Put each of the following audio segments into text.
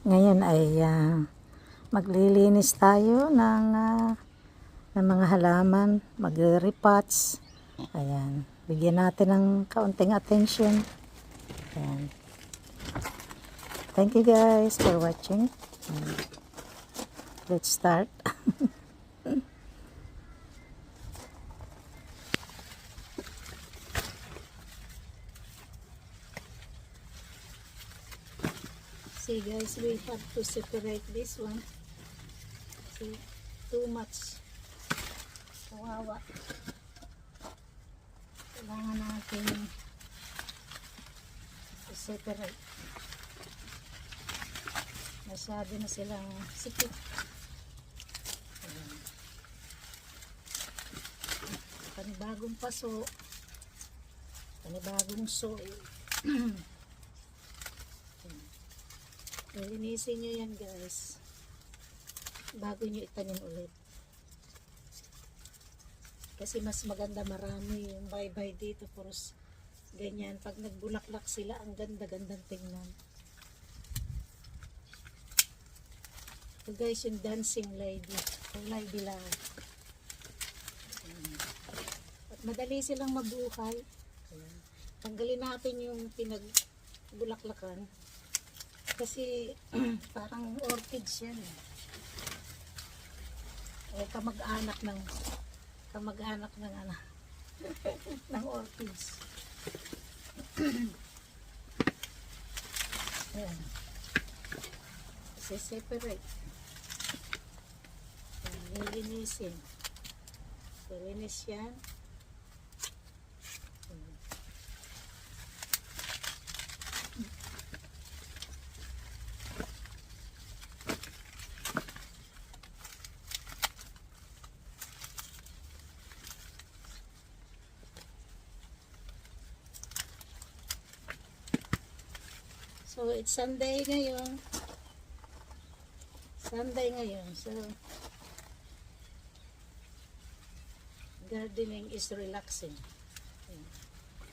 Ngayon ay maglilinis tayo ng mga halaman, magre-repots. Ayan, bigyan natin ng kaunting attention. Ayan. Thank you guys for watching. Let's start. See guys, we have to separate this one. See, too much. Kawawa. Kailangan natin separate. Masyado na silang sikip. Panibagong paso. Panibagong soil. Linisin nyo yan guys bago nyo itanim ulit, kasi mas maganda, marami yung bye-bye dito, puros ganyan. Pag nagbulaklak sila, ang ganda-gandang tingnan. Ito guys, yung dancing lady, yung lady lang. At madali silang mabuhay. Tanggalin natin yung pinagbulaklakan kasi parang orchids yan. Kamag-anak ng ng orchids. Ayan. Separate. Lilinisin. Linis yan. So, it's Sunday ngayon. So, gardening is relaxing.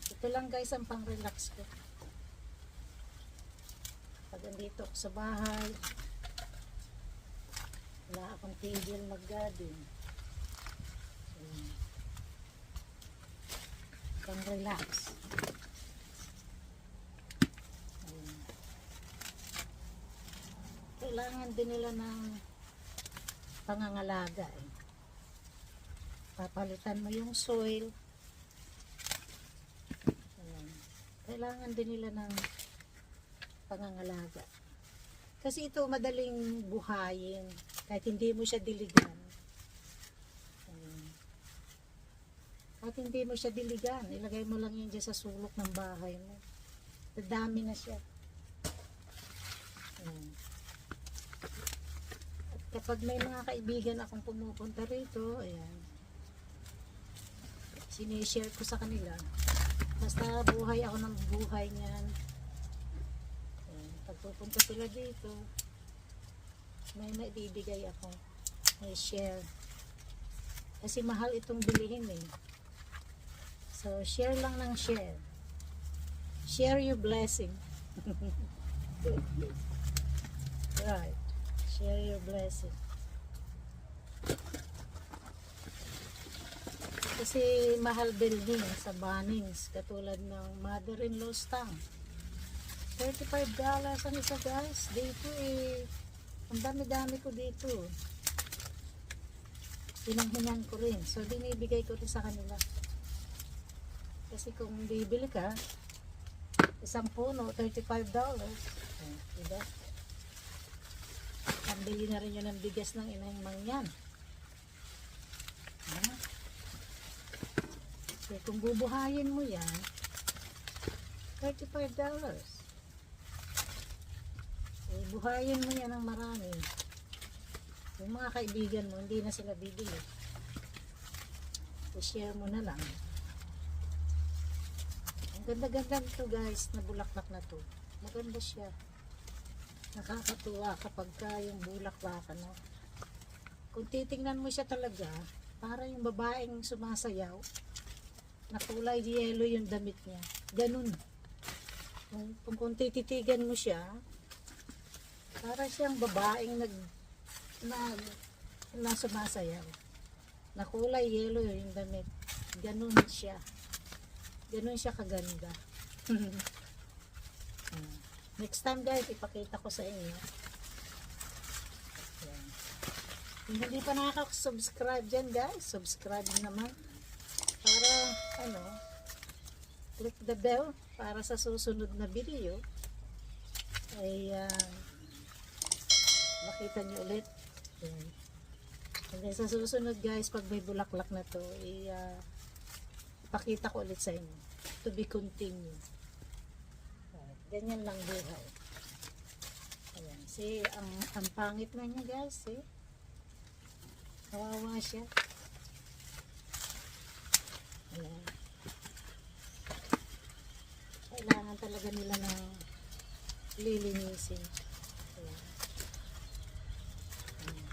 Ito lang guys ang pang-relax ko. Pag andito ako sa bahay, wala akong tigil mag-garden. Pang-relax. Kailangan din nila ng pangangalaga. Papalitan mo yung soil. Kailangan din nila ng pangangalaga. Kasi ito madaling buhayin kahit hindi mo siya diligan. Kahit hindi mo siya diligan, ilagay mo lang yan dyan sa sulok ng bahay mo. Dadami na siya. Kapag may mga kaibigan akong pumupunta rito, ayan, sinishare ko sa kanila. Basta buhay ako ng buhay niyan. Ayan, pag pupunta sila dito, may naibibigay ako. May share. Kasi mahal itong bilihin eh. So, share lang ng share. Share your blessing. Right. Share your blessing. Kasi mahal bilhin sa Bunnings, katulad ng mother-in-law's tongue. $35 ang isa guys. Dito eh, ang dami-dami ko dito. Hinang-hinang ko rin. So binibigay ko rin sa kanila. Kasi kung bibili ka, isang puno, $35. Diba? Pambili na rin yun ng bigas ng inang mangyan. So, kung bubuhayin mo yan, $35. So, buhayin mo yan ng marami. Yung mga kaibigan mo, hindi na sila bibili. So, share mo na lang. Ang ganda-ganda nito guys, na bulaklak na to. Maganda siya. Nakakatuwa kapag yung bulaklakan, no? Kung titingnan mo siya talaga, para yung babaeng sumasayaw, na kulay yellow yung damit niya. Ganun. Kung tititigan mo siya, Para siyang babaeng nag na sumasayaw. Na kulay yellow yung damit. Ganun siya. Ganun siya kaganda. Next time guys, ipakita ko sa inyo. Yan. Kung hindi pa nakaka-subscribe dyan guys, subscribe naman. Para click the bell para sa susunod na video ay makita nyo ulit. Yan. And then sa susunod guys, pag may bulaklak na to, ipakita ko ulit sa inyo. To be continued. Ganyan lang buhay. Ayan. See, ang pangit na niya guys. See? Kawawa siya. Ayan. Kailangan talaga nila ng lilinisin. Ayan. Ayan.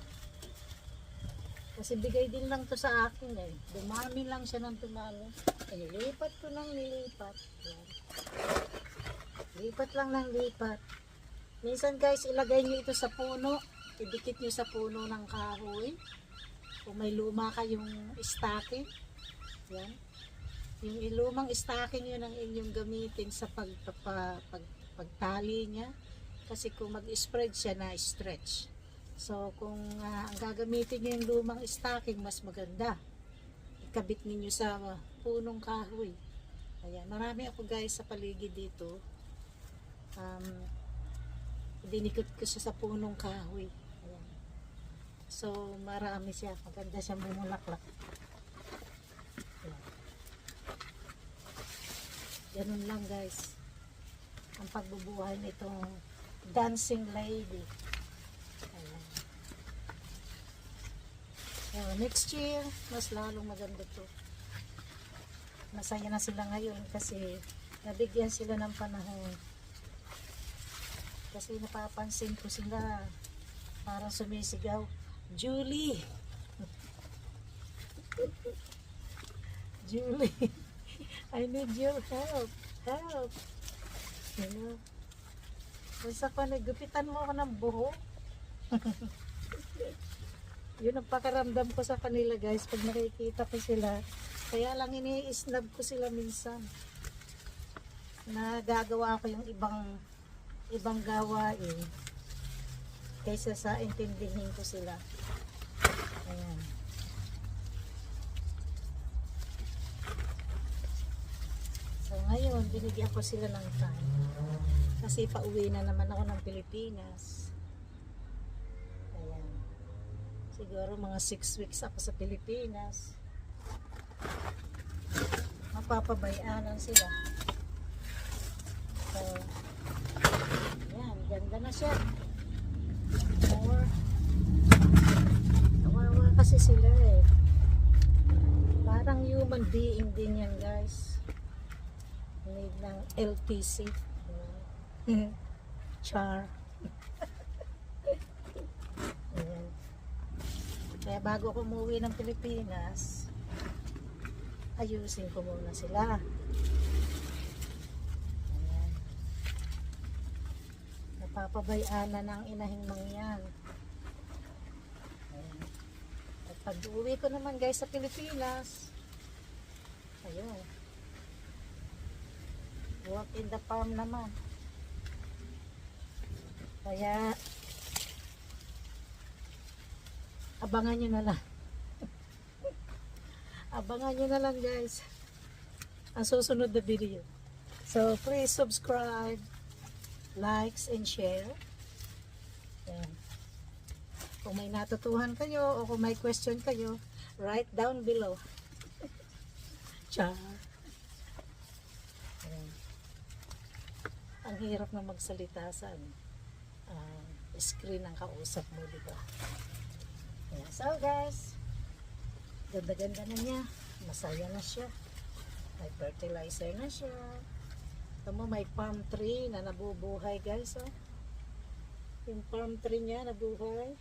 Kasi bigay din lang to sa akin eh. Dumami lang siya ng dumami. Ay, lipat ko ng lilipat. Ayan. Lipat lang ng lipat. Minsan guys, ilagay nyo ito sa puno. Idikit nyo sa puno ng kahoy. Kung may luma kayong stocking. Yan. Yung ilumang stocking yun ang inyong gamitin sa pagtali niya. Kasi kung mag-spread siya na stretch. So kung ang gagamitin nyo yung lumang stocking, mas maganda. Ikabit ninyo sa punong kahoy. Ayan. Marami ako guys sa paligid dito. Dinikot ko siya sa punong kahoy. Ayan. So marami siya, maganda siyang bumulaklak. Ayan. Ganun lang guys ang pagbubuhay nitong dancing lady. Ayan. So, next year mas lalong maganda to. Masaya na sila ngayon kasi nabigyan sila ng panahon. Kasi napapansin ko sila parang sumisigaw, Julie! Julie, I need your help. Help! You know? Basta ko, nagupitan mo ako ng buhok. Yun ang pakaramdam ko sa kanila guys pag nakikita ko sila. Kaya lang ini-snub ko sila minsan. Nagagawa ko yung ibang gawain kaysa sa intindihin ko sila. Ayan. So ngayon, binigyan ko sila ng time. Kasi pauwi na naman ako ng Pilipinas. Ayan. Siguro mga 6 weeks ako sa Pilipinas. Mapapabayanan sila. So, yan, ganda na siya. Kawawa kasi sila eh. Parang human being din yan guys. Need ng LTC. Char. Ayan. Kaya bago ko umuwi ng Pilipinas, ayusin ko muna sila. Napapabayaan na ng inahing mangyan. At pag uwi ko naman guys sa Pilipinas, ayun, work in the farm naman. Kaya abangan nyo na lang. Abangan nyo na lang guys ang susunod na video. So please subscribe, likes and share. Ayan. Kung may natutuhan kayo o kung may question kayo, write down below. Char. Ayan. Ang hirap na magsalita sa screen ng kausap mo, diba? Ayan. So guys, ganda-ganda na niya. Masaya na siya. May fertilizer na siya. Ito mo, may palm tree na nabubuhay guys. Oh. Yung palm tree niya nabuhay.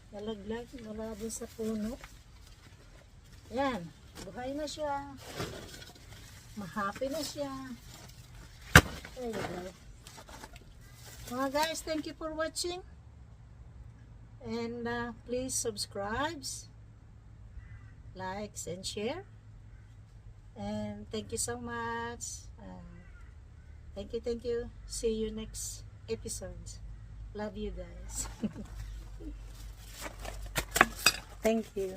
Nalaglag mula dun sa puno. Yan. Buhay na siya. Mahappy na siya. There you go. Mga guys, thank you for watching. And please subscribe, likes, and share. And thank you so much. Thank you. See you next episode. Love you guys. Thank you.